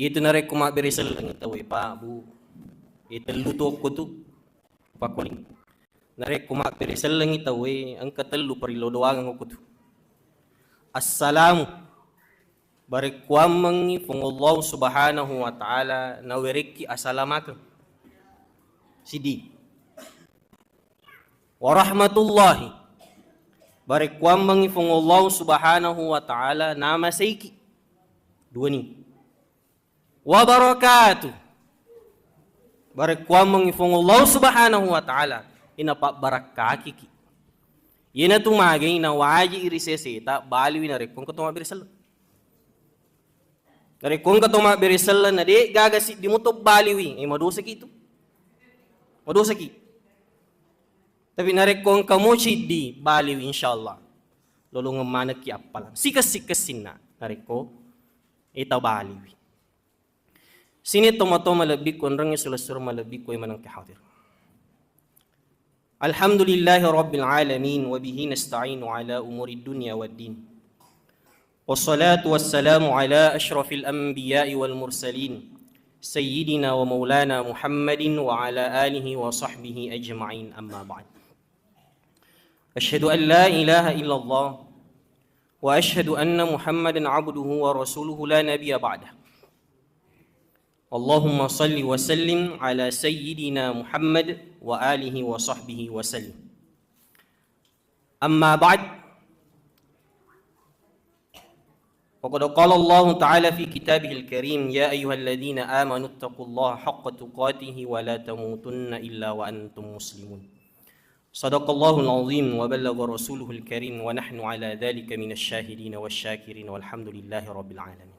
Itu narek kuma berisal lang itaw pa bu. Ito luto ko tu pakuling. Narek kuma berisal lang itaw ang katalu parilodoangan ko tu. Assalamu barikwam mangi Allah subhanahu wa ta'ala na weriki asalamak sidi. Warahmatullahi barikwam mangi Allah subhanahu wa ta'ala na masaiki. Dua ni. Wabarakatuh barikwam mangi Allah subhanahu wa ta'ala inapa barakaki ki. Yena tumagay na waji iriseseta baliwi na rekong katuma birisal. Na rekong katuma birisal na di gagasi di mo to baliwi madusa ki ito. Madusa ki. Tapi na rekong kamuchi di baliwi insyaallah. Lolong manak ki apalan. Sikas-sikasin na rekong ita baliwi. Sini tomato malabik ko nrang sulasur malabik ko manang kahadir. Alhamdulillahi Rabbil Alamin wa bihi nasta'inu ala umuri dunya wad din. Wassalatu wassalamu ala ashrafil anbiya'i wal mursalin sayyidina wa maulana Muhammadin wa ala alihi wa sahbihi ajma'in amma ba'd. Ashhadu an la ilaha illallah wa ashhadu anna Muhammadan 'abduhu wa rasuluhu la nabiyya ba'dah. Allahumma salli wa sallim ala sayyidina Muhammad wa alihi wa sahbihi wa sallim. Amma ba'd. Faqad qala Allah Ta'ala fi kitabihil karim ya ayyuhalladhina amanu ittaqullaha haqqa tuqatih wa la tamutunna illa wa antum muslimun. Sadaqallahul azim wa ballagha rasuluhul karim wa nahnu ala dhalika minasy syahidin wasyakirin walhamdulillahi rabbil alamin.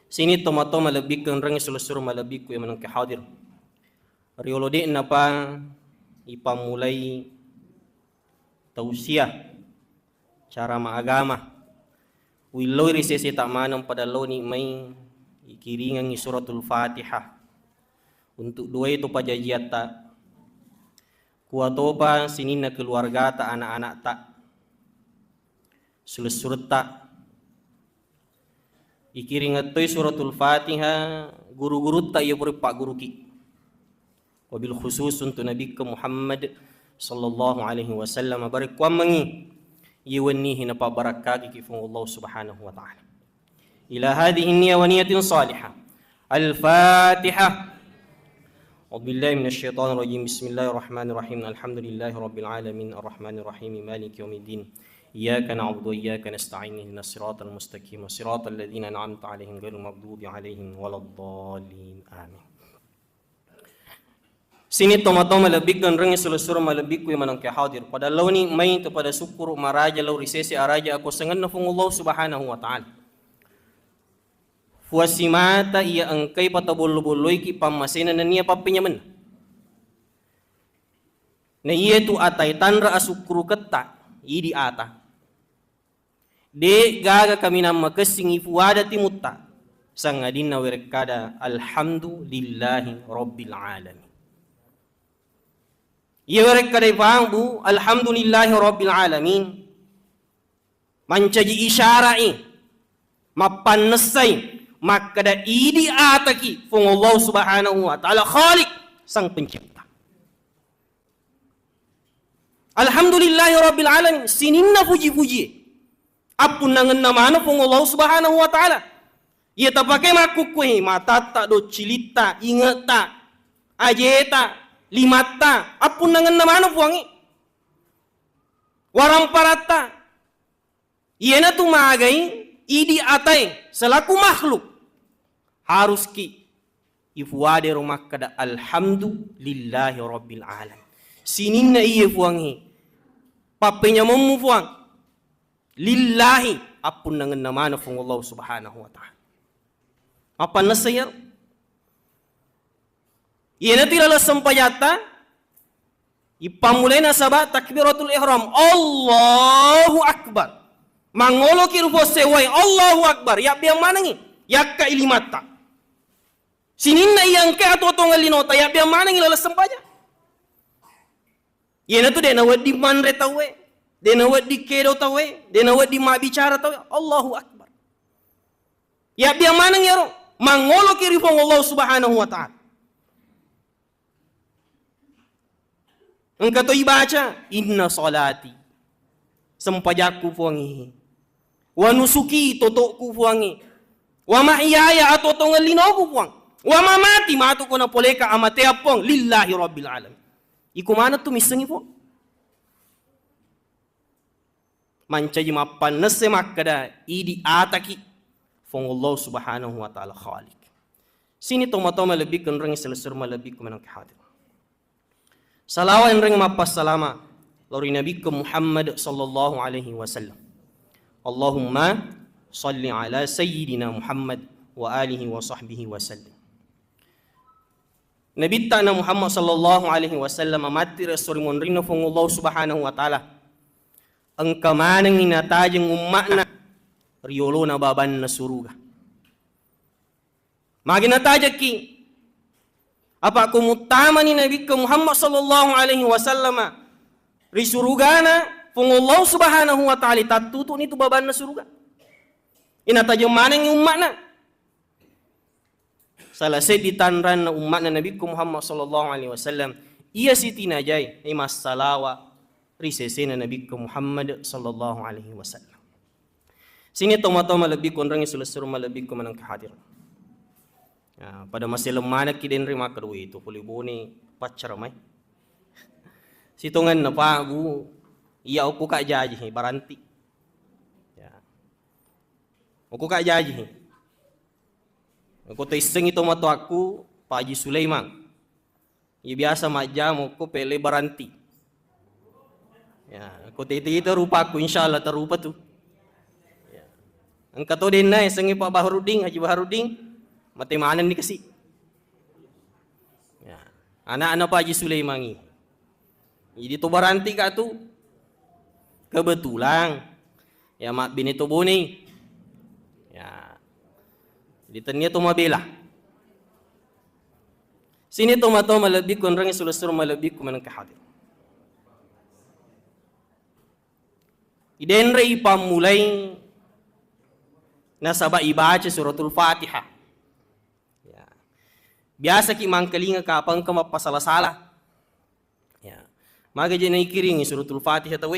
Sini tomato malabik kang rang sulusur malabik ko yang manang kahadir. Riolode na pa ipamulay tausiah cara maagama. Wiloy risesi tamanang padalo ni may ikiringang suratul Fatihah. Untuk dua itu pajajiat ta. Kuato pa sinin na keluarga ta anak-anak ta. Sulusur ta. Ikiring atoy suratul Fatihah guru-guru ta iya puri pak guru ki. Wabil khusus untuk Nabi Muhammad sallallahu alaihi wasallam barikwam mangi yiwani hina pa barakaki ki fung Allah subhanahu wa ta'ala. Ila hadhihi niyya wa niyatin salihah. Al-Fatihah. A'udzubillahi minasyaitonir rajim. Bismillahirrahmanirrahim. Alhamdulillahi rabbil alamin arrahmanir rahim maliki yaumiddin. إياك نعبد وإياك نستعين اهدنا الصراط المستقيم صراط الذين أنعمت عليهم غير المغضوب عليهم ولا الضالين آمين. Sini tomato malabik dan rengi sulusur malabik ko manang kahadir. Pada law ni may to pada syukur maraja law risesi araja ako sangan na fung Allah subhanahu wa ta'ala. Fuasimata iya angkay patabulubuloy ki pamasina na niya papinyaman. Na iya tu atay tanra asukru kata idi ata. De gaga kami na makasing ifuada timutta sangadin na werkada alhamdulillahi rabbil alamin. Iya werkada ipangbu alhamdulillahi rabbil alamin. Mancaji isyara'i mapanasay makada idi ataki fung Allah subhanahu wa ta'ala khaliq sang pencipta. Alhamdulillahi rabbil alamin sininna puji-puji. Apun nangan namana fung Allah subhanahu wa ta'ala. Ia tak pakai makukui matata do cilita ingata ajeta limata. Apun nangan namana fuangi. Warang parata. Ia na tumagai idi atay selaku makhluk. Harus ki ifuade rumah kada alhamdulillahi rabbil alamin. Sininna iya fuangi. Papenya memufuang. Lillahi apun nangan namana fung Allah subhanahu wa ta'ala. Apa nasayar? Iya na tilala sampayata. Ipamulay na sabah takbiratul ihram. Allahu akbar. Mangolo kirufo seway. Allahu akbar. Yak biang mana ngi? Yak ka ilimata. Sinin na iyang ka ato nga linota. Yak biang mana ngi lala sampaya. Iya na to de na wadi manre tawe. De na wadi kedo tawe. De na wadi mabicara tawe. Allahu akbar. Yak biang mana ngi ro? mangolo kiri fong Allah subhanahu wa ta'ala. Engkau ibaca, inna salati, sempajaku fuangi, wa nusuki totokku fuangi, wa mahyaya atau tongalinoku fuang, wa mamati matu ko na poleka amate apong lillahi rabbil alamin. Iku mana tu misengi po? Mancaji mapan nase makada idi ataki fong Allah subhanahu wa ta'ala khalik. Sini toma-toma lebih kenreng selesur lebih kemenang kehadir. Salawat yang ring mapas salama lori Nabi ke Muhammad sallallahu alaihi wasallam. Allahumma salli ala sayyidina Muhammad wa alihi wa sahbihi wasallam. Nabi ta'na Muhammad sallallahu alaihi wasallam mati rasul monrino fong Allah subhanahu wa ta'ala. Engkau manang inatajeng ummakna riolo na baban na suruga. Maginatajaki apa kumutama ni Nabi ke Muhammad sallallahu alaihi wasallam risurugana fong Allah subhanahu wa ta'ala tatutu nitu baban na suruga. Inatajeng manang ummakna. Salasay ditanran na umat na Nabi ko Muhammad sallallahu alaihi wasallam iya si tinajay ay mas salawa risese na Nabi ko Muhammad sallallahu alaihi wasallam. Sini tomato malabik ko nrang isulasuro malabik ko manang kahadir. Pada masih lemana kiden rima kedua itu pulibuni pacaramay. Situngan na pagu iya aku kak jaji baranti. Aku kak jaji. Aku testing itu mato aku Pak Haji Sulaiman. Ya biasa majam aku pele baranti. Ya, aku titi itu rupa aku insyaallah terupa tu. Ya. Engkau tu dena sengi Pak Baharudin, Haji Baharudin, mati mana ni kasih. Ya. Anak-anak Pak Haji Sulaiman ni. Jadi tu baranti kat tu kebetulan ya mak bini tu buni. Ya. Di tanya tu mabela. Sini tu mato malabik kun rangi sulasur malabik ku manang kahadir. Idenre ipamulay nasaba ibaca suratul Fatihah. Ya. Biasa ki mangkalinga kapang ka mapasala-sala. Ya. Maga je na ikiring suratul Fatihah tawe.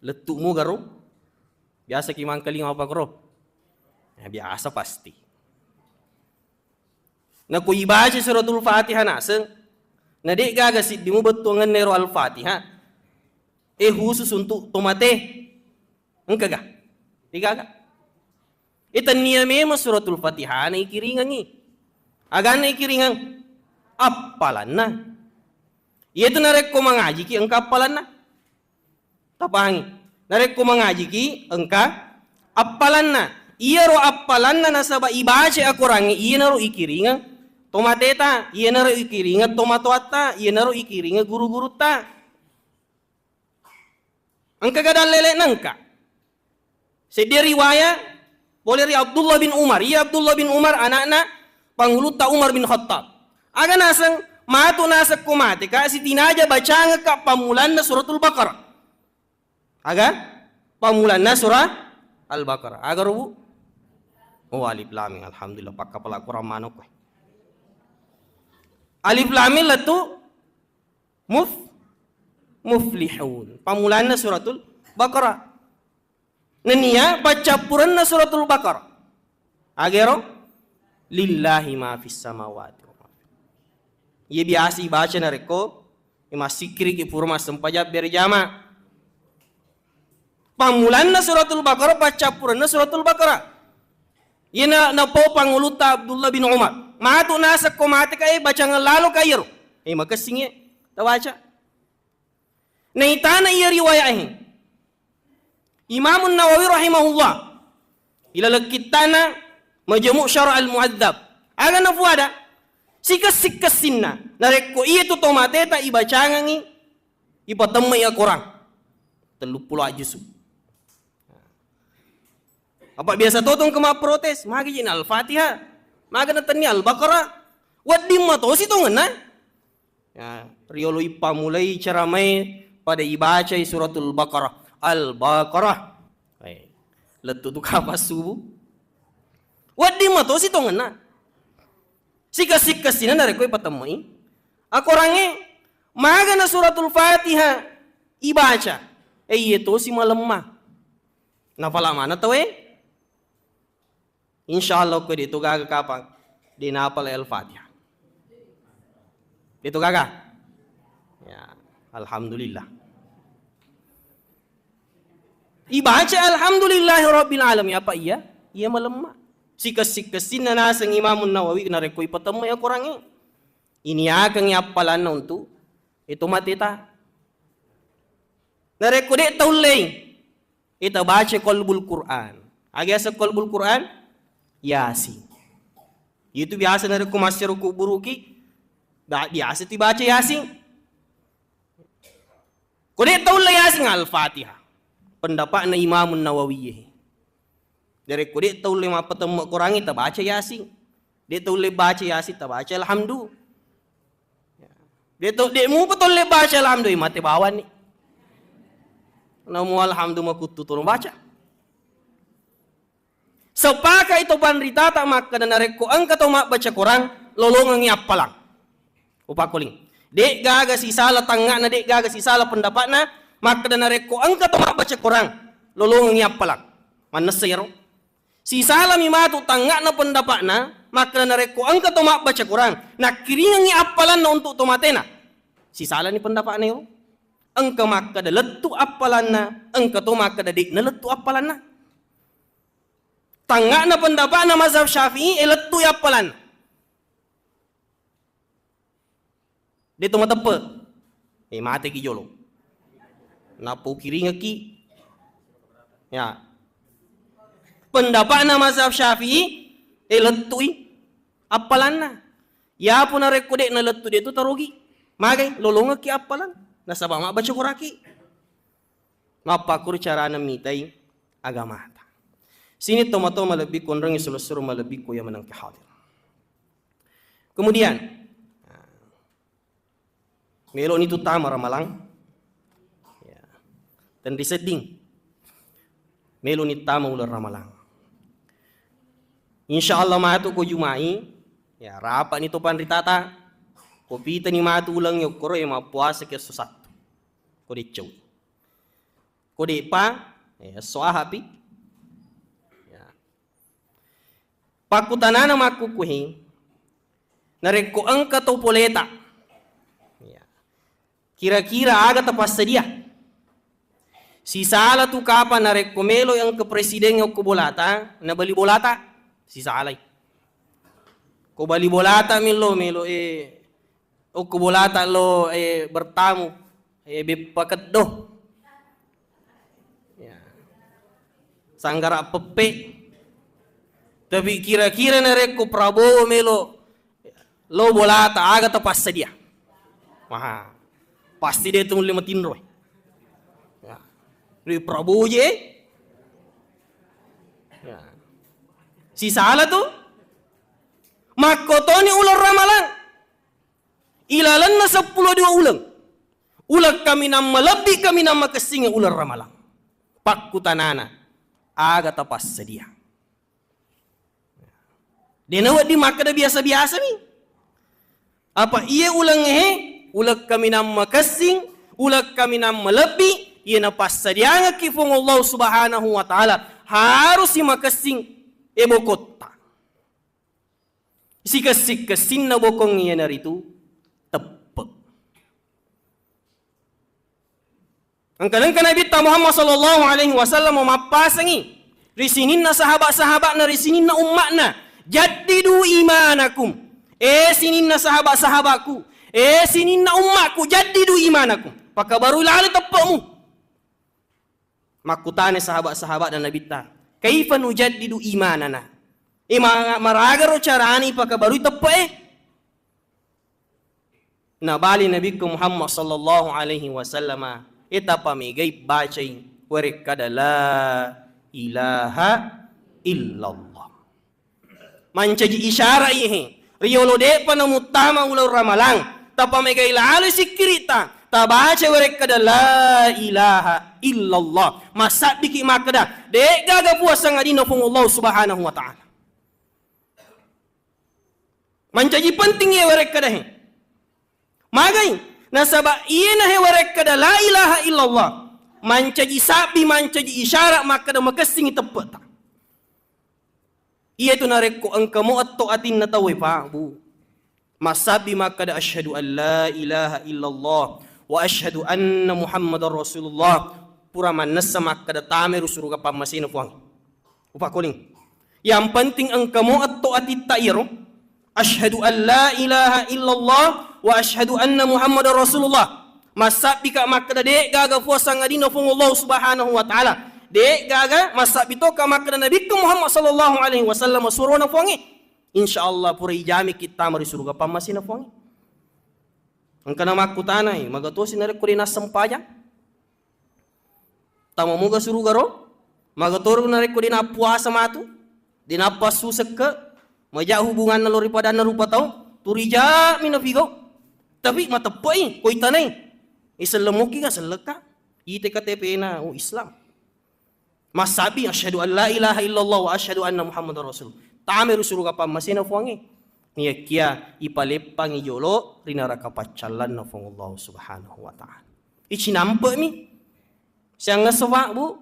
Letuk mo garo. Biasa ki mangkalinga mapagro. Ya, biasa pasti. Na ku ibaca suratul Fatihah naseng, na di gagasit di mo betungan nero al-Fatihah, khusus untuk tomate, engkau ga? Di gaga. Itan niya memang suratul Fatihah na ikiringan ni. Agan na ikiringan, apalan na. Ito narek ko mangaji ki, engka apalan na. Tapangi, narek ko mangaji ki, engka apalan na. Iya ro apalan na nasaba ibace akurangi iya naro ikiringa tomateta iya naro ikiringa tomatoata iya naro ikiringa guru-guru ta angka gadal lele nangka sedia riwayat boleh ri Abdullah bin Umar iya Abdullah bin Umar anak-anak panguluta Umar bin Khattab aga nasang matu nasak kumate ka si tinaja bacanga ka pamulan na suratul Baqarah aga pamulan na surah Al-Baqarah aga rubu. Oh alif lam mim alhamdulillah pakka pala Quran manok. Alif lam mim latu muflihun. Pamulanna suratul Baqarah. Nenia baca puranna suratul Baqarah. Agero lillahi ma fis samawati wa ma. Ye biasa baca nareko imasikri ki purma sempaja berjama. Pamulanna suratul Baqarah baca puranna suratul Baqarah. Ina na po panguluta Abdullah bin Umar. Matu nasa komate kay baca ngalalo kayo. Magasingi tawaca. Na itana iya riwayahin. Imam Nawawi rahimahullah. Ilalagkitana majmu' syara' al-mu'adzab. Aga na fuada. Sikas-sikas sinna. Nareko iya tu tomate ta ibaca ngangi. Ipatamay Al-Quran. 30 juz. Apa biasa totong kema protes, magi jin al-Fatihah, maga natan ni al-Baqarah. Wadim mato si tongan na. Ya, riolo ipamulay caramay pada ibaca suratul Baqarah, al-Baqarah. Ay, letu tu kapas subuh. Wadi mato si tongena. Sikas-sikas sina dari koy patemui. Aku orangnya maga na suratul Fatihah ibaca. Itu si malemah. Napala mana tahu Insyaallah ko dito gaga kapag dinapal al-Fatihah. Dito gaga. Ya, alhamdulillah. Ibaca alhamdulillahirabbil alamin apa iya? Iya malemah. Sikas-sikasin na nasang Imamun Nawawi na rekoy patemui ako orangnya. Ini akan nyapalan na untuk itu matita. Narekode taulay. Ita baca qalbul Quran. Agak sa qalbul Quran Yasin. Itu biasa na reku masih ruku buruki. Biasa ti baca Yasin. Kode taulay Yasin al-Fatihah. Pendapat na Imamun Nawawi. Dari kode taulay mapatemu Quran ita baca Yasin. Dia taulay baca Yasin ta baca alhamdulillah. Dia mu betul le baca alhamdulillah mati bawan ni. Namu alhamdulillah kutu turun baca. Sepaka itu panrita tak maka dan nareko angka to mak baca Quran lolongan ngiap palang. Upakuling. Dek gaga si salah tangga na dek gaga si salah pendapat na maka dan nareko angka to mak baca Quran lolongan ngiap palang. Mana sayro? Si salah mimatu tangga na pendapat na maka dan nareko angka to mak baca Quran. Nak kiringan ngiap palan na untuk tomatena. Si salah ni pendapat na yo. Engka maka da letu apalan na, engka to maka da dik na letu apalan na. Tangga na pendapat na mazhab Syafi'i letu apalan. Dia to matepe. Mate ki jolo. Napu kiri ngeki. Ya. Pendapat na mazhab Syafi'i letu apalan na. Ya pun na rekode na letu dia tu tarugi. Magay, lolonga ki apalan. Nasa ba baca kuraki. Mapakur cara namitay agama. Sini tomato malabik konrang isulosuro malabik ko yaman ang kahadir. Kemudian, melo nito tama ramalang. Dan disetting. Melo nito tama ular ramalang. Insyaallah mato ko jumai. Ya, rapat nito panritata. Kopita ni matu ulang yung kuro yung mapuasa kaya susatu. Kode chow. Kode pa, soahapi. Pakutana na makukuhin, nareko ang katopoleta. Kira-kira aga tapas sa dia. Si sala tu kapan nareko melo yung kapresiden yung kubolata, nabalibolata, si salay. Kubalibolata melo o kubolata lo bertamu bipakaddo sanggara pepe tapi kira-kira na reko Prabowo melo lo bolata aga tapas sa dia pasti dia tu 5 tinro Ri Prabowo je si sala tu makotoni ulur ramalan ilalan na 12 ulang. Ulag kami na malabi kami na makasing ular ramalang. Pakutanana. Aga tapas sa dia. Dinawa di maka na biasa-biasa ni. Apa iya ulang ulag kami na makasing, ulag kami na malabi, iya na pas sa dia nga kifong Allah subhanahu wa ta'ala. Harus si makasing ebokota. Sikas-sikasin na bokong iya narito. Ang kanang kanabita Muhammad sallallahu alaihi wasallam mapasangi risinin na sahabat-sahabat na risinin na umma na jaddidu imanakum sinin na sahabat-sahabatku sinin na ummaku jaddidu imanakum pakabaru lalo tapamu makutane sahabat-sahabat dan nabita kaifa nujaddidu imanana maragaro carani pakabaru tapa nabali nabiku Muhammad sallallahu alaihi wasallam ita pamigay bacay warik kada la ilaha illallah. Mancaji isyara ihe. Riyolode pa na mutama ulaw ramalang. Tapamigay lalo si kirita. Tabaca warik kada la ilaha illallah. Masabi ki makada. De gaga puasa nga dinapong Allah subhanahu wa ta'ala. Mancaji penting ya warek kada he. Magai nasaba iya na he warek kada la ilaha illallah. Mancaji sabi mancaji isyarat maka da makasing tepat. Iya tu narek ko ang kamo at toatin na tawe pa bu. Masabi maka da asyhadu an la ilaha illallah wa asyhadu anna muhammadar rasulullah. Pura manasa maka da tameru suruga pamasina puang. Upa kuling. Yang penting ang kamo at toatit tairo. Asyhadu an la ilaha illallah wa asyhadu anna muhammadar rasulullah. Masabi ka maka da de gaga puasa ngadina fung Allah subhanahu wa ta'ala. De gaga masabi to ka maka da nabi Muhammad sallallahu alaihi wasallam suruh na puangi. Insyaallah pura ijami kita mari suruga pamasina puangi. Ang kana makutanay magatosin na ko na sampaja. Tama mo ga suruga ro. Magatoro na ko na puasa matu. Dinapasusag ka. Maja hubungan na lori pada na rupa tao. Turija minafigo. Tapi matapay koy tanay. Isalamuki ka salaka. Ite KTP na o Islam. Masabi asyhadu an la ilaha illallah wa asyhadu anna muhammadar rasul. Tameru suruga pamasina fuangi. Niya kia ipalepang ijolo rinaraka pacalan na fong Allah subhanahu wa ta'ala. Ichinampa mi. Siya ngasawa bu.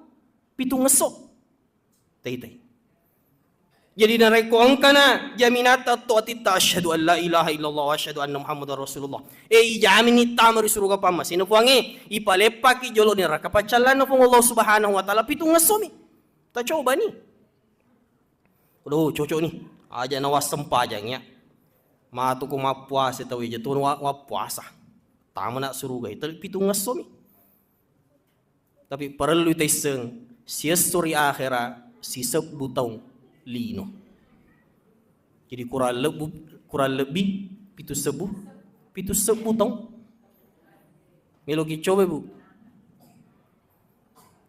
Pitu ngasok. Tay. Jadi narekoang ka na. Jaminata to atita asyhadu an la ilaha illallah wa asyhadu anna muhammadar rasulullah. Ijamin ni tameru suruga pamasina fuangi. Ipalepak ijolo niraka pacalan na fong Allah subhanahu wa ta'ala. Pitu ngasok mi. Ta coba ni. Aduh cocok ni. Aja nawas sempajangnya. Matu ko mapuasa tahu aja tuh puasa. Tama nak suruh gay. Tapi pitu ngasomi. Tapi perlu taiseng sia story akhira si sebutong lino. Jadi kurang lebih pitu sebutong. Melogi coba bu.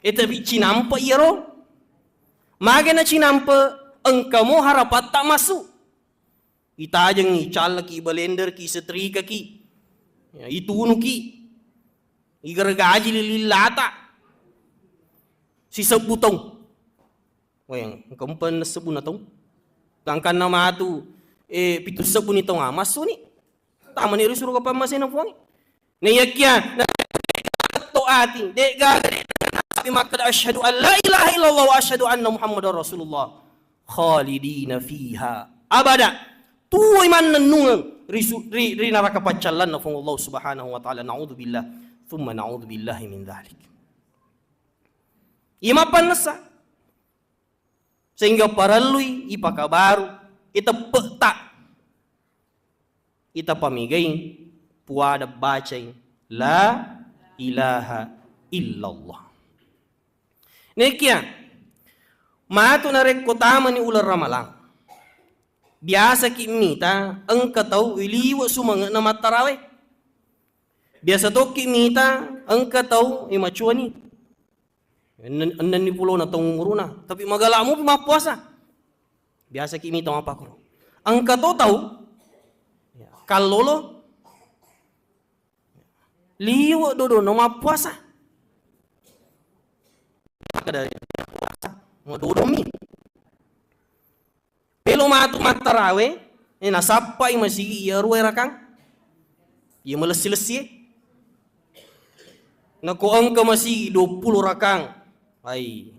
Tapi cinampa iro. Magana cinampa engkau mo harapat tak masuk. Itajeng ni cala ki balender ki setrika ki. Ya, itunu ki. Igargaji lililata. Si sebutong. Wayang kempen sebu na tong. Tangkan nama tu pitu sebu ni tong masuk ni. Taman ni suruh ka pamasin na fuang. Nayakya na to ati de gaga bi makad asyhadu an la ilaha illallah wa asyhadu anna muhammadar rasulullah. Khalidina fiha abada. Tuway man nanungang rinaraka pacalan na fong Allah subhanahu wa ta'ala. Na'udzubillah. Thumma na'udzubillahi min dhalik. Imapan nasa. Sehingga paraluy ipakabaru. Ita peta. Ita pamigay. Puwada bacay. La ilaha illallah. Nekya. Mato na rekotama ni ular ramalang. Biasa kimita engkau iliwa sumanga na matarawe. Biasa to kimita engkau imachuani. Andan ni pulo na tong muruna. Tapi magala mo mapuasa. Biasa kimita apa ko. Engkau tahu kalolo liwa dodo na mapuasa. Kada puasa mo dodo mi. Pelo matu matarawe, nasapa masigi iya ruwe rakang, iya melesi-lesi. Nakuang ka masigi 20 rakang, ay.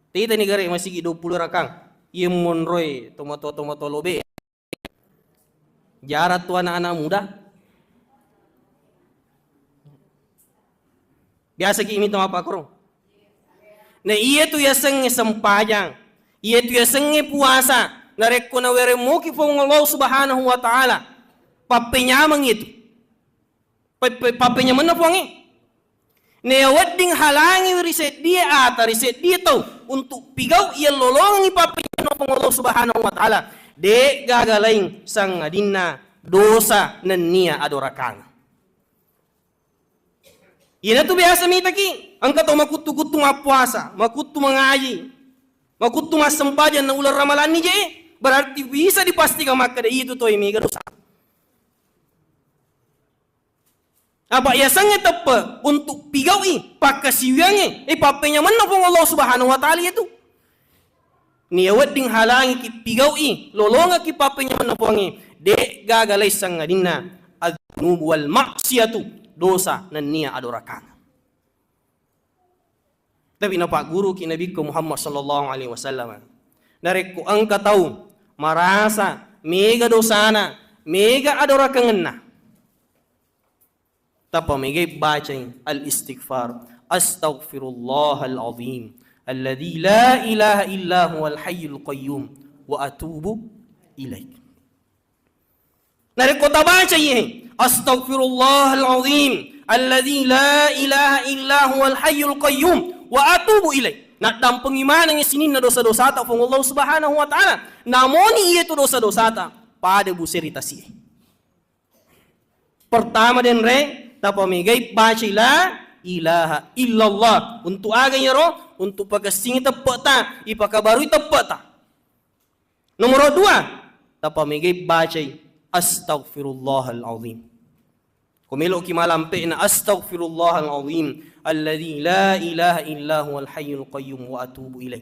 Tita ni gari masigi 20 rakang, iya monroy tomato lobe. Jarat tua anak muda. Biasa ki ini apa kurung. Nah iya tu ya seng sempajang. Ia tu ya sengi puasa. Nareko na were mo ki fong Allah subhanahu wa ta'ala. Papenyamang itu. Papenyaman na fongi. Newat ding halangi riset dia ata riset dia tau. Untuk pigaw ia lolongi papenyaman na fong Allah subhanahu wa ta'ala. De gagalaing sang adina dosa nan niya adorakang. Ina tu biasa mita ki. Ang kato makutu-kutu puasa. Makutu mengaji. Makutu mas sempajan na ular ramalan ni je. Berarti bisa dipastikan maka itu to imi dosa. Apa ya sangat tepat untuk pigawi pakasiwiange papenya mana pun Allah subhanahu wa ta'ala itu. Niawat ding halangi ki pigawi lolonga ki papenya mana pongi de gagalay sang ngadinna adnub wal maksiyatu dosa nan niya adorakan. Tapi na Pak Guru kinabi ko Muhammad sallallahu alaihi wasallam. Narek ko ang kataw marasa mega dosana, mega adorakan na. Tapa mega bacay al-istighfar. Astaghfirullahal azim alladhi la ilaha illa huwal hayyul qayyum wa atubu ilaik. Narek ko tabacay astaghfirullahal azim alladhi la ilaha illa huwal hayyul qayyum wa atubu ilay. Nadam pengimanan yang sinin na dosa-dosa ta fung Allah subhanahu wa ta'ala. Namoni iya tu dosa-dosa ta pada buserita siya. Pertama den re tapamigay baca la ilaha illallah. Untuk aganya roh, untuk pagasingi tepat ta, ipakabarui tepat ta. Nomor 2, tapamigay baca astaghfirullahal azim. Kumilo ki malampe na astaghfirullahal azim alladzi la ilaha illa huwal hayyul qayyum wa atubu ilaih.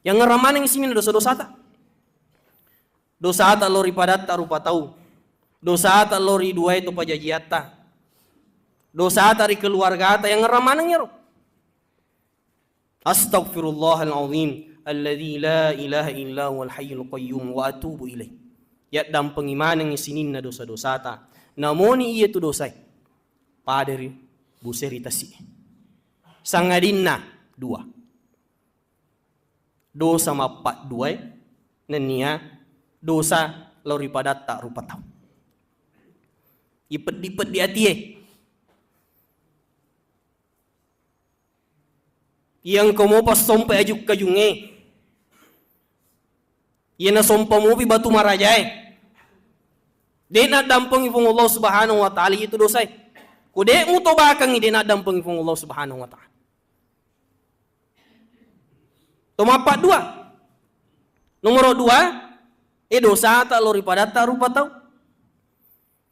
Yang ngaraman yang sini dosa-dosa ta. Dosa ta lori padat ta rupa tau. Dosa ta lori dua itu pajajiat ta. Dosa ta ri keluarga ta yang ngaraman nya ro. Astaghfirullahal azim alladzi la ilaha illa huwal hayyul qayyum wa atubu ilaih. Ya dam pengimanan yang sini na dosa-dosa ta. Namoni iya tu dosa. Paderi buserita si. Sangadinna 2. Dosa mapat 2 nenia dosa lori padat tak rupa tau. Ipet-ipet di hati yang kamu pas sompai ajuk kajunge. Ia na sompa mo pi batu marajay. Di na dampang ifong Allah subhanahu wa ta'ala itu dosa. Kude mo to bakang di na dampang ifong Allah subhanahu wa ta'ala. Tumapat 2. Nomor 2, dosa tak lori padat tak rupa tau.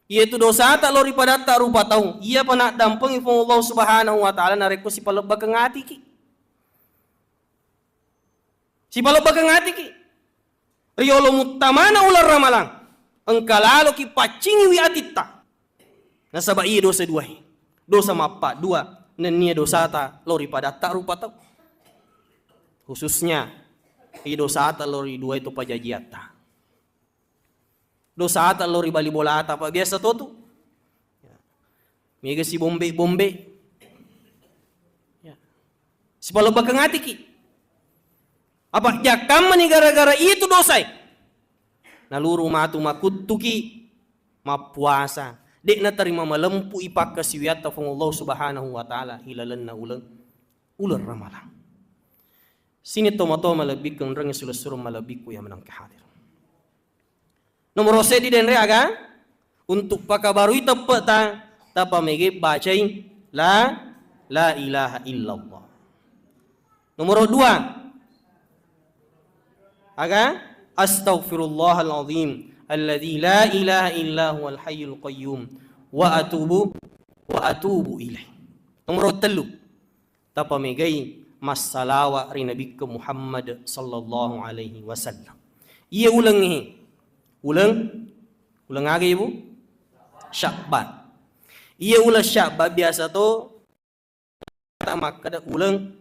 Itu dosa tak lori padat tak rupa tau. Ia panak dampang ifong Allah subhanahu wa ta'ala nareko si palebak ngati ki. Si palebak ngati ki. Riyolo mutamana ular ramalang. Engkalalo ki pacingi wi atita. Nasaba iya dosa 2. Dosa mapat 2. Nenia dosa ta lori padat tak rupa tau. Khususnya dosa ta lori 2 itu pajajiata. Dosa ta lori bali bola ta pa biasa to tu. Mega si bombe. Ya. Si palebak ngati ki. Apa jakam ni gara-gara itu dosa. Naluru matu makutuki mapuasa. Dek na terima malempu ipak kasiwiata fung Allah subhanahu wa ta'ala hilalan na ular ramalang. Sini tomato malabik kang rang sulusur malabik ko yang menang kehadir. Nomor sedi den reaga untuk pakabarui tepat ta pamege bacai la ilaha illallah. Nomor 2 aga astaghfirullahal azim alladzi la ilaha illa huwal hayyul qayyum wa atubu ilaih. Nomor 3 tapamigay masalawa ri nabi ke Muhammad sallallahu alaihi wasallam. Ia ulang aga ibu Syakban. Ia ulang Syakban biasa to tak makada ulang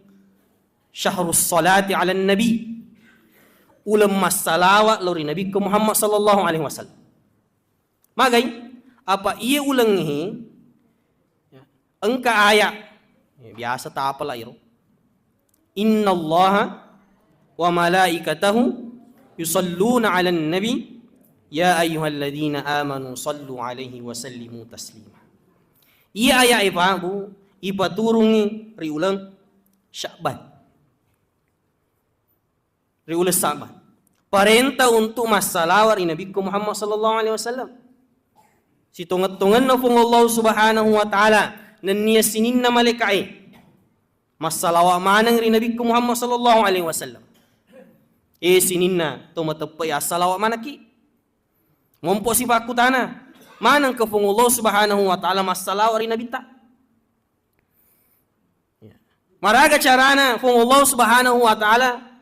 syahrus salati ala nabi. Ulam masalawa lori nabi ke Muhammad sallallahu alaihi wasallam. Magay apa ia ulang ni engka ayat biasa tak apalah iro. Inna Allaha wa malaikatahu yusalluna 'alan nabi ya ayyuhalladzina amanu sallu 'alaihi wa sallimu taslima. Ia ayat ibu ipaturungi ri ulang Syakban. Riulas Syakban. Perintah untuk masalawar Nabi Muhammad sallallahu alaihi wasallam. Si tungat-tungan na fung Allah subhanahu wa ta'ala nan niya sinin na malaikai. Masalawa manang ri Nabi Muhammad sallallahu alaihi wasallam. Sinin na tumatapay asalawa manaki. Ngompo si pakutana. Manang ka fung Allah subhanahu wa ta'ala masalawa ri Nabi ta. Maraga carana fung Allah subhanahu wa ta'ala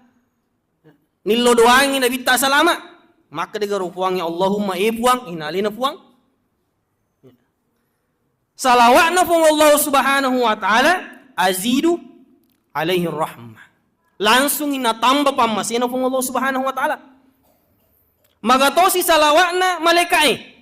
nilo doangin nabi ta salama Maka dia puang ya Allahumma puang, inalina puang. Salawatna pun Allah Subhanahu wa taala azidu alaihi rahmah. Langsung ina tambah pamasina pun Allah Subhanahu wa taala. Maka to si salawatna malaikai.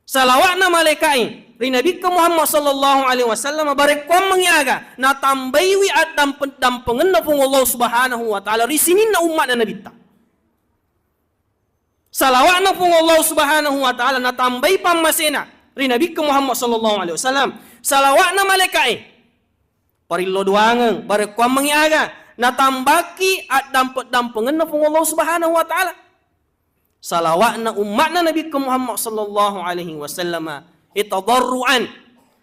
Salawatna malaikai. Ri Nabi Muhammad sallallahu alaihi wasallam barek kom mengiaga na tambaiwi adam pengenna pun Allah Subhanahu wa taala ri sinin na umat na Nabi ta. Salawatna pun Allah Subhanahu wa taala na tambai pamasina ri Nabi Muhammad sallallahu alaihi wasallam. Salawatna malaikai. Parillo duangan barek kom mengiaga na tambaki adam pengenna pun Allah Subhanahu wa taala. Salawatna umatna Nabi Muhammad sallallahu alaihi wasallam itadarruan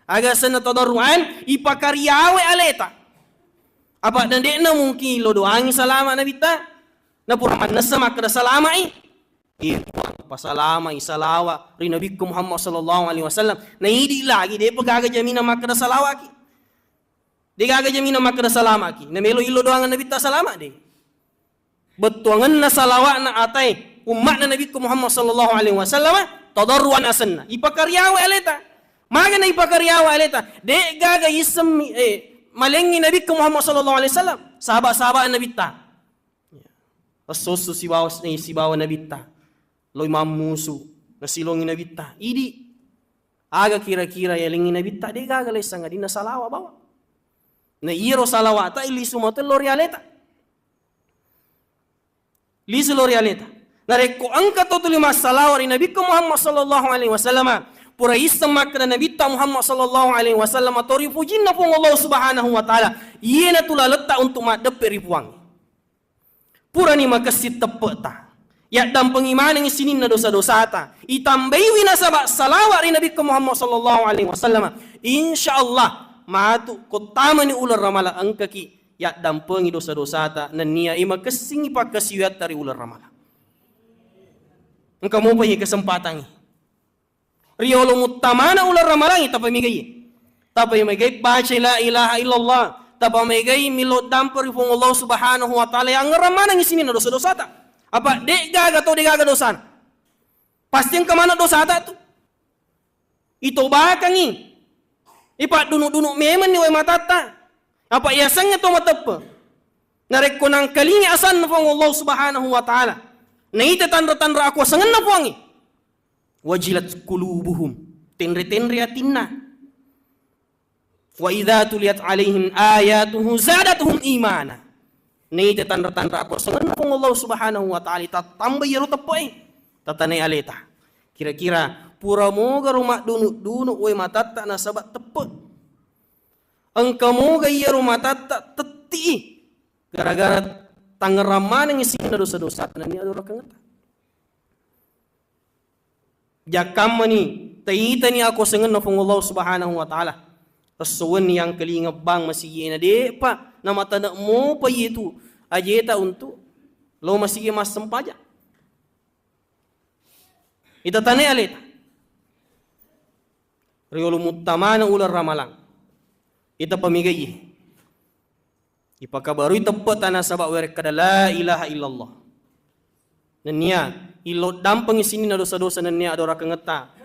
agasana tadarruan ipakariawe aleta apa dan dekna mungkin lo doangi salama nabi ta na pura nasa makada salama pasalama isalawa ri Nabi Muhammad sallallahu alaihi wasallam na idi lagi de pagaga jamina makada salawaki de gaga jamina makada salamaki na melo ilo doangan nabi ta salama de betuangan na salawat na atai umat na Nabi Muhammad sallallahu alaihi wasallam tadarruan asanna ipakaryawa aleta maga na ipakaryawa aleta de gaga isem malengi Nabi Muhammad sallallahu alaihi wasallam sahabat-sahabat Nabi ta asosu sibawa Nabi ta loy mamusu nasilongi Nabi ta idi aga kira-kira yalengi Nabi ta de gaga lesang adina salawa bawa na iro salawata ili sumote lorialeta lisu lorialeta nareko angka to tulima salawat Nabi Muhammad sallallahu alaihi wasallam pura isam makna Nabi Muhammad sallallahu alaihi wasallam tori pujinna pun Allah Subhanahu wa taala yena tulaletta untuk madepe ripuang pura ni makasit tepeta ya dan pengimanan sinin na dosa-dosa ta itambai wina sabak salawat Nabi Muhammad sallallahu alaihi wasallam insyaallah matu kotama ni ular ramala angkaki ya dan pengi dosa-dosa ta nania ima kesingi pakasiwat dari ular ramala. Engkau mau punya kesempatan ni. Riolo mutamana ular ramalangi tapi migai. Tapi migai baca la ilaha illallah. Tapi migai milot dampur ifung Allah Subhanahu wa taala yang ngeramanang sini na dosa-dosa ta. Apa dek gaga atau dek gaga dosa? Pasti engkau mana dosa ta tu? Itu bakangi. Ipa dunuk-dunuk memen ni we matata. Apa iasanya to matapa? Narek konang kalingi asan ifung Allah Subhanahu wa taala. Naita tandra-tandra aku sangan na puangi. Wajilat kulubuhum. Tenre-tenre atinna. Wa idha tuliyat alaihim ayatuhu zadatuhum imana. Naita tandra-tandra aku sangan na puang Allah Subhanahu wa ta'ala. Tatambay yaro tapoy. Tatanay aleta. Kira-kira pura moga rumah dunuk-dunuk we matata na sabat tepo. Angka moga yaro matata teti. Gara-gara tanggeraman yang isi na dosa-dosa na ni adora kangata. Jakam ni taita ni ako sengen na pung Allah Subhanahu wa taala. Rasuwan yang kalingabang masigi na de pa na matanda mo pa itu ajeta untuk lo masigi mas sempaja. Ita tane aleta. Riolo mutamana ular ramalang. Ita pamigay. Ipakabarui tempat tanah sabak werek kada la ilaha illallah. Nania ilo dampang isini na dosa-dosa nania adora kangeta.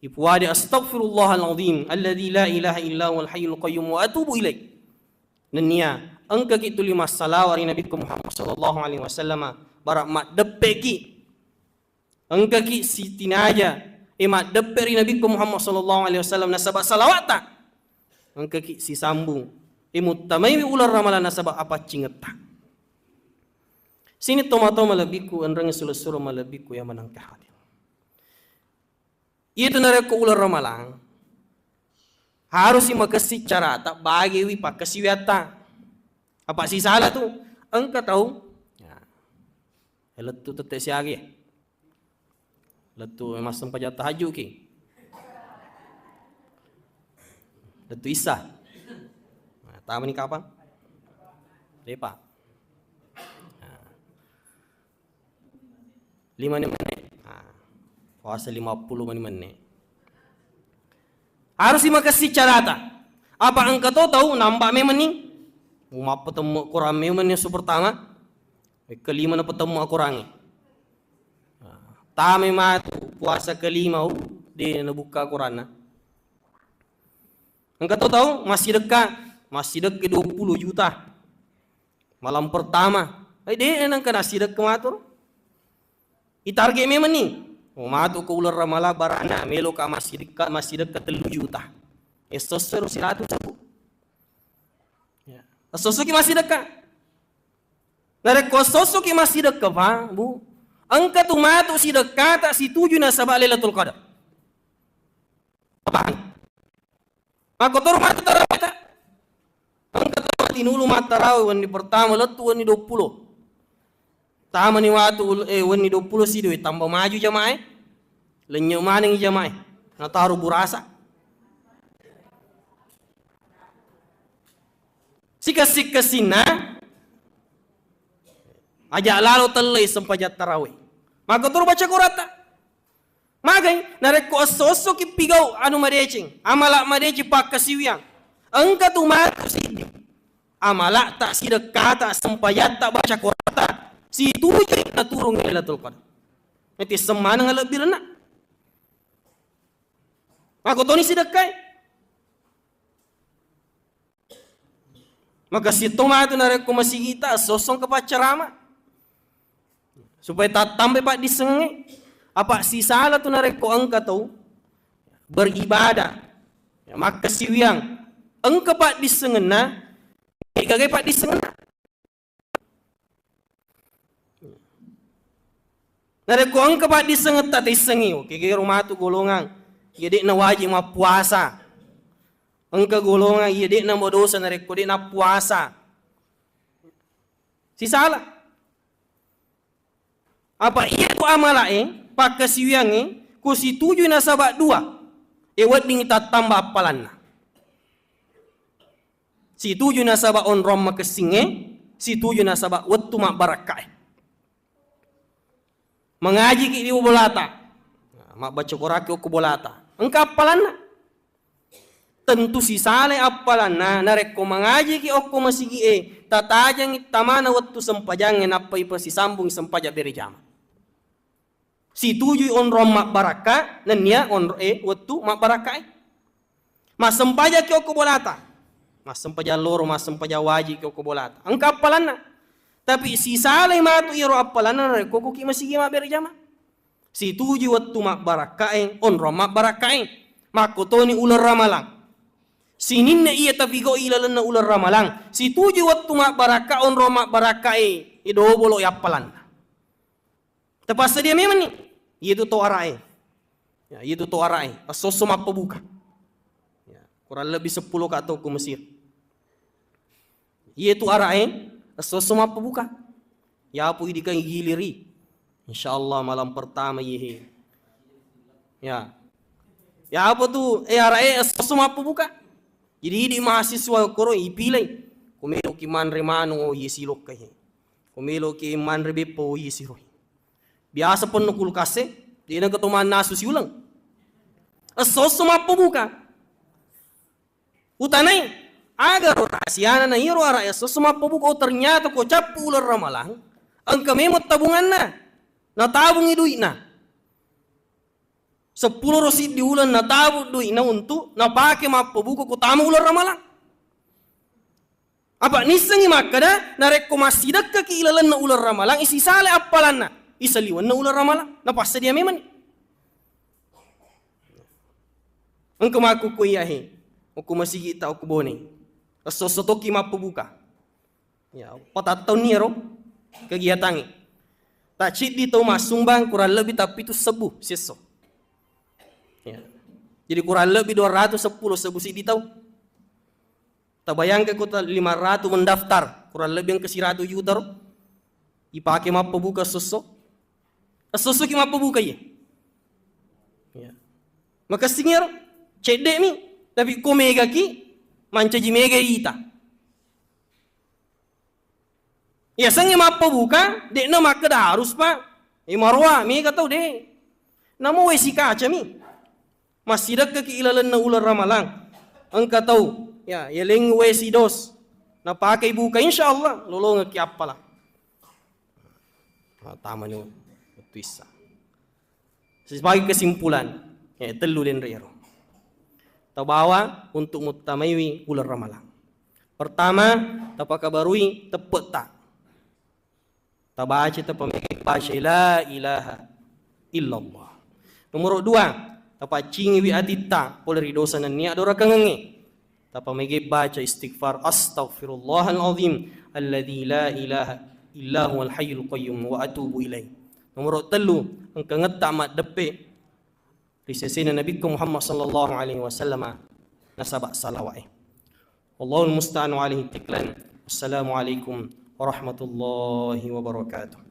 Ipuade astaghfirullahalazim alladzi la ilaha illa huwal hayyul qayyum wa atubu ilaih. Nania angka kitu lima salawat Nabi Muhammad sallallahu alaihi wasallam barak mak depeki. Angka ki sitinaja mak deperi Nabi Muhammad sallallahu alaihi wasallam nasabak salawata. Angka ki si sambung imutamai ular ramalan nasabak apa cingeta. Sini tomato malabiku anrang sulasura malabiku yang manang kehadir. Itu nareko ular ramalang. Harus makasih cara tak bagi wi pakasi wiata. Apa sih salah tu? Engkau tahu? Ya. Letu tetek siagi. Letu masam pajak tahajud ki. Letu Isa. Tahu ni kapan? Lepas. 5 menit. Puasa 50 menit. Harus makasih carata. Apa engkau tahu nampak memang ni? Umap petemu Quran memang yang pertama. Kelima na petemu Quran. Tame matu puasa kelima dia buka Quran na. Engkau tahu masih dekat 20 juta. Malam pertama. Dia nang kena sidak ke matur. Itarget memang ni. Matu ke ular ramala barana melo ka masih dekat 3 juta. Sosok siratu sabu. Ya. Sosok masih dekat. Nare ko sosok masih dekat pa, Bu. Angka tu matu si dekat tak si 7 na sabak Lailatul Qadar. Apa? Maka tur matu tarawih tak? Angka tu tinulu mata tarawih wani pertama letu wani 20. Tama ni watu wani 20 si duit tambah maju jamaah. Lenyo maning jamaah. Na taruh burasa. Sika-sina ajak lalu telai sempajat tarawih. Maka tur baca Quran tak? Magai nareko sosok pigau anu madecing. Amalak madeci pak kasiwiang. Engka tu matu sini. Amalak tak sidekat tak sempajat tak baca Quran tak. Si tujuh na turun Lailatul Qadar. Nanti semana lebih renak. Maka tu ni sidekai. Maka si tomato nareko masih kita sosong kepacarama. Supaya tak tambah pak disenge. Apa si salah tu nareko engka tu beribadah. Ya, maka siwiang engka pak disengena. Gagai pak disengena. Nareko engka pak disenget tak disengi. Kaya rumah tu golongan. Jadi na wajib ma puasa. Engka golongan iya dik na dosa nareko dik na puasa. Si salah. Apa iya tu amala pakai siwiang ku si 7 na sabak 2. Ewat ding ta tambah apalan na. Si 7 na sabak on rom makesinge, si 7 na sabak wettu mak barakah. Mengaji ki di bolata. Mak baca Quran ku bolata. Engka apalan na. Tentu si sale apalan na nareko mengaji ki okko masigi tatajang itamana wettu sempajang apa ipa si sambung sempaja beri jama. Si 7 on rom mak baraka nanya on wettu mak baraka. Mas sempaja ki okko bolata. Mas sempaja loro mas sempaja waji ki okko bolata. Engka apalan na. Tapi si sale matu iro apalan na nareko ki masigi mak beri jama. Si 7 wettu mak baraka on rom mak baraka. Mako toni ular ramalang. Sinin na iya tapigo ilalan na ular ramalang. Si 7 waktu mak baraka on ro mak baraka idobolo yapalan. Tepas dia memang ni. Itu to arai. Ya, itu to arai. Asoso mak pebuka. Ya, kurang lebih 10 atau ke Mesir. Itu arai. Asoso mak pebuka. Ya apu idikan giliri. InsyaAllah malam pertama yehe. Ya. Ya apa tu? Arai asoso mak pebuka. Jadi di mahasiswa koro ipilay. Kumelo ki manre mano yesilok kay. Kumelo ki manre bepo yesiroy. Biasa pun nukul kase, di na ketuman nasu siulang. Asos mapabuka. Utanay, agar rasiana na hiro ara asos mapabuka ternyata ko capu ular ramalang. Ang kami mo tabungan na. Natabong iduit na. 10 rosid di ulan natabong duit na untuk napake mapabuka ko tama ular ramalang. Apa nisangi makada nareko masidak ka kiilalan na ular ramalang isisale apalan na. Isaliwan na ular ramalang. Napasa dia memang. Ang kumaku kuyahe. O kumasigita o kubone. Sosotoki mapabuka. Ya, patataw niya ro. Kagiatangi. Tachit dito masumbang kurang lebih tapi itu sebu seso. Ya. Jadi kurang lebih 210 sebu si ditaw. Tabayangkan ko 500 mendaftar. Kurang lebih yang ke 100 juta ro. Ipake mapabuka sosok. Sosok yang mapabuka ya. Maka singir cedek mi. Tapi ko mega ki. Mancaji mega ita. Ya sang yang mapabuka. Dek na maka dah harus pa. Marwa mega tau dek. Namo wesi kaca mi. Masih dak ke ilalan na ular ramalang. Angka tahu. Ya yeleng wesi dos. Na pakai buka insyaallah. Lolo ngeki apalah. Tama nyo. Twisa. Sebagai kesimpulan, ya telu dan rero. Tabawa untuk mutamaiwi ular ramalang. Pertama, tapakabarui tepet tak. Tabaca tapamikik baca la ilaha illallah. Nomor dua, tapacing wi atita poleri dosa nan niya dora kangangi. Tapamikik baca istighfar astaghfirullahal azim alladzi la ilaha illa huwal hayyul qayyum wa atubu ilaih. Nomor telu, ang kangata mat depe risesina Nabi Muhammad sallallahu alaihi wasallam nasaba salawai. Wallahul musta'an wa alaihi tiklan. Assalamualaikum warahmatullahi wabarakatuh.